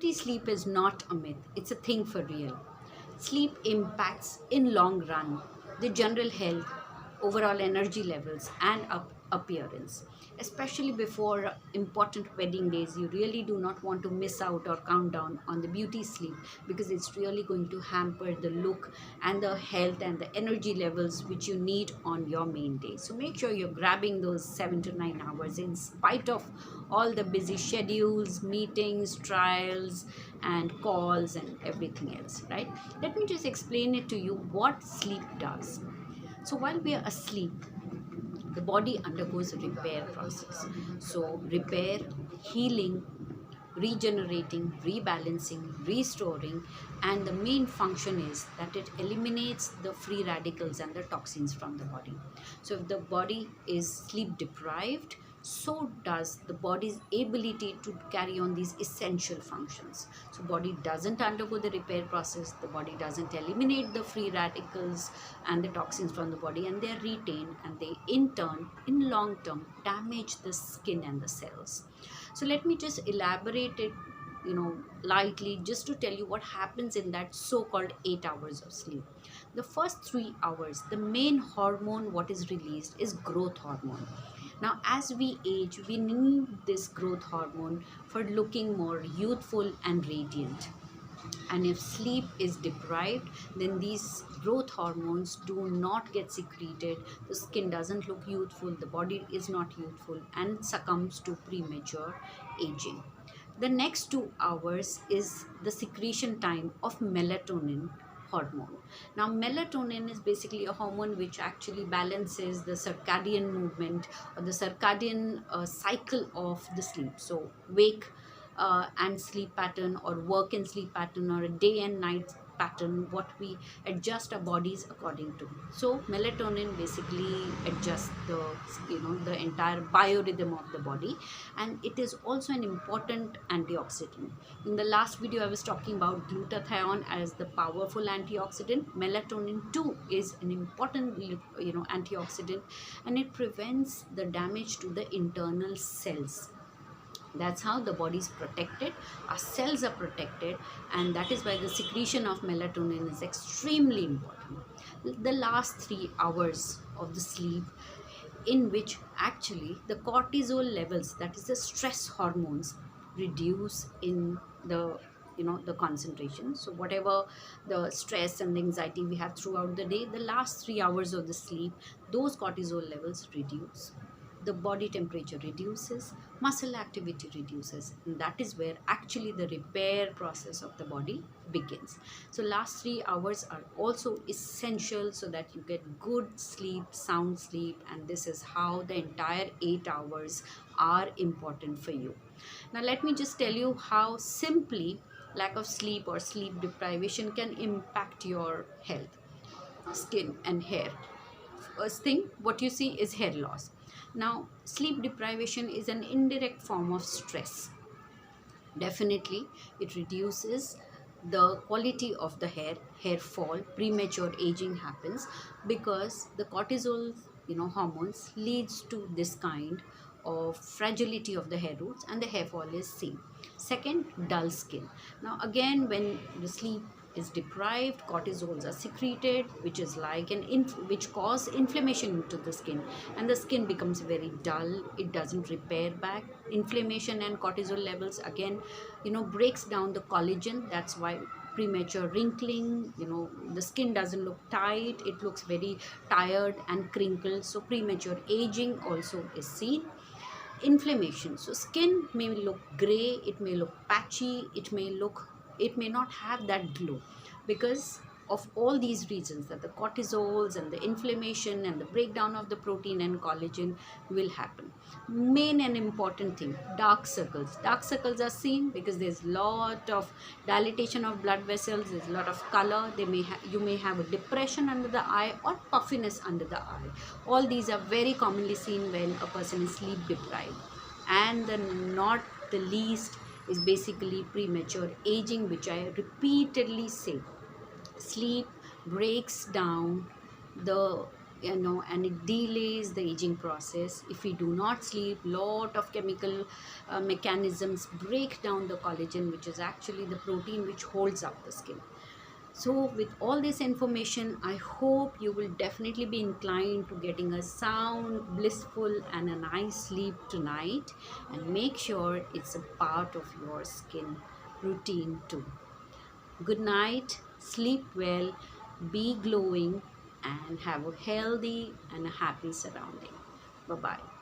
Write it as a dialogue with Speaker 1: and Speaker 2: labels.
Speaker 1: Sleep is not a myth, it's a thing for real. Sleep impacts in long run the general health, overall energy levels and appearance. Especially before important wedding days, you really do not want to miss out or count down on the beauty sleep because it's really going to hamper the look and the health and the energy levels which you need on your main day. So make sure you're grabbing those 7 to 9 hours in spite of all the busy schedules, meetings, trials, and calls, and everything else, right? Let me just explain it to you what sleep does. So, while we are asleep, the body undergoes a repair process. So, repair, healing, regenerating, rebalancing, restoring, and the main function is that it eliminates the free radicals and the toxins from the body. So if the body is sleep deprived, so does the body's ability to carry on these essential functions. So body doesn't undergo the repair process, the body doesn't eliminate the free radicals and the toxins from the body, and they are retained, and they in turn in long term damage the skin and the cells. So let me just elaborate it, lightly, just to tell you what happens in that so-called 8 hours of sleep. The first 3 hours, the main hormone what is released is growth hormone. Now as we age, we need this growth hormone for looking more youthful and radiant. And if sleep is deprived, then these growth hormones do not get secreted, the skin doesn't look youthful, the body is not youthful, and succumbs to premature aging. The next 2 hours is the secretion time of melatonin hormone. Now melatonin is basically a hormone which actually balances the circadian movement or the circadian cycle of the sleep. So wake and sleep pattern, or work and sleep pattern, or a day and night pattern, what we adjust our bodies according to. So melatonin basically adjusts the entire biorhythm of the body, and it is also an important antioxidant. In the last video I was talking about glutathione as the powerful antioxidant. Melatonin too is an important antioxidant, and it prevents the damage to the internal cells. That's how the body is protected, our cells are protected, and that is why the secretion of melatonin is extremely important. The last 3 hours of the sleep, in which actually the cortisol levels, that is the stress hormones, reduce in the concentration. So whatever the stress and the anxiety we have throughout the day, the last 3 hours of the sleep, those cortisol levels reduce, the body temperature reduces, muscle activity reduces, and that is where actually the repair process of the body begins. So last 3 hours are also essential so that you get good sleep, sound sleep, and this is how the entire 8 hours are important for you. Now let me just tell you how simply lack of sleep or sleep deprivation can impact your health, skin and hair. First thing what you see is hair loss. Now sleep deprivation is an indirect form of stress. Definitely it reduces the quality of the hair fall, premature aging happens because the cortisol hormones leads to this kind of fragility of the hair roots, and the hair fall is seen. Second, dull skin. Now again, when the sleep is deprived, cortisols are secreted, which is like which cause inflammation into the skin, and the skin becomes very dull, it doesn't repair back. Inflammation and cortisol levels again breaks down the collagen. That's why premature wrinkling, the skin doesn't look tight, it looks very tired and crinkled. So premature aging also is seen. Inflammation, so skin may look gray, it may look patchy, it may not have that glow because of all these reasons, that the cortisols and the inflammation and the breakdown of the protein and collagen will happen. Main and important thing, dark circles are seen because there's lot of dilatation of blood vessels, there's a lot of color, you may have a depression under the eye or puffiness under the eye. All these are very commonly seen when a person is sleep deprived. And the not the least is basically premature aging, which I repeatedly say. Sleep breaks down the and it delays the aging process. If we do not sleep, lot of chemical mechanisms break down the collagen, which is actually the protein which holds up the skin. So, with all this information, I hope you will definitely be inclined to getting a sound, blissful, and a nice sleep tonight. And make sure it's a part of your skin routine too. Good night, sleep well, be glowing, and have a healthy and a happy surrounding. Bye bye.